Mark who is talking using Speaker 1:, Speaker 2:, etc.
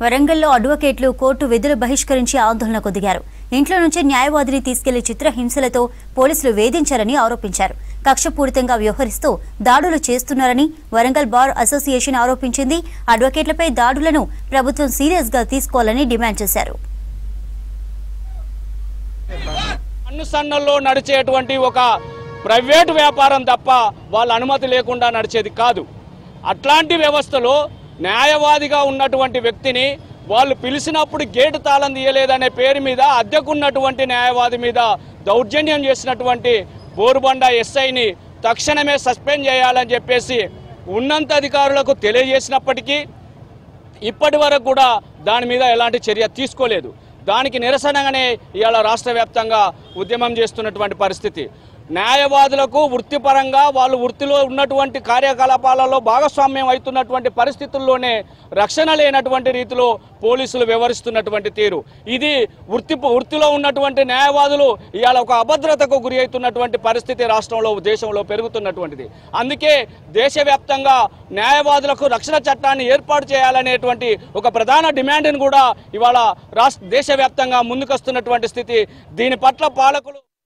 Speaker 1: వరంగల్లో అడ్వకేట్లు కోర్టు విధులు బహిష్కరించి ఆందోళనకు దిగారు. ఇంట్లో నుంచి న్యాయవాదిని తీసుకెళ్లి చిత్రహింసలతో పోలీసులు వేధించారని ఆరోపించారు. కక్షపూరితంగా వ్యవహరిస్తూ దాడులు చేస్తున్నారని వరంగల్ బార్ అసోసియేషన్ ఆరోపించింది. అడ్వకేట్లపై దాడులను ప్రభుత్వం సీరియస్ గా తీసుకోవాలని డిమాండ్ చేశారు.
Speaker 2: అన్నుసన్నల్లో నడిచేటువంటి ఒక ప్రైవేటు వ్యాపారం తప్ప వాళ్ళ అనుమతి లేకుండా నడిచేది కాదు. అట్లాంటి వ్యవస్థలో న్యాయవాదిగా ఉన్నటువంటి వ్యక్తిని వాళ్ళు పిలిచినప్పుడు గేటు తాళం తీయలేదనే పేరు మీద అద్దెకున్నటువంటి న్యాయవాది మీద దౌర్జన్యం చేసినటువంటి బోరుబండ ఎస్ఐని తక్షణమే సస్పెండ్ చేయాలని చెప్పేసి ఉన్నత అధికారులకు తెలియజేసినప్పటికీ ఇప్పటి వరకు కూడా దాని మీద ఎలాంటి చర్య తీసుకోలేదు. దానికి నిరసనగానే ఇవాళ రాష్ట్ర వ్యాప్తంగా ఉద్యమం చేస్తున్నటువంటి పరిస్థితి. న్యాయవాదులకు వృత్తిపరంగా వాళ్ళు వృత్తిలో ఉన్నటువంటి కార్యకలాపాలలో భాగస్వామ్యం అవుతున్నటువంటి పరిస్థితుల్లోనే రక్షణ లేనటువంటి రీతిలో పోలీసులు వ్యవహరిస్తున్నటువంటి తీరు ఇది వృత్తిలో ఉన్నటువంటి న్యాయవాదులు ఇవాళ ఒక అభద్రతకు గురి అవుతున్నటువంటి పరిస్థితి రాష్ట్రంలో దేశంలో పెరుగుతున్నటువంటిది. అందుకే దేశవ్యాప్తంగా న్యాయవాదులకు రక్షణ చట్టాన్ని ఏర్పాటు చేయాలనేటువంటి ఒక ప్రధాన డిమాండ్ని కూడా ఇవాళ దేశవ్యాప్తంగా ముందుకొస్తున్నటువంటి స్థితి. దీని పట్ల పాలకులు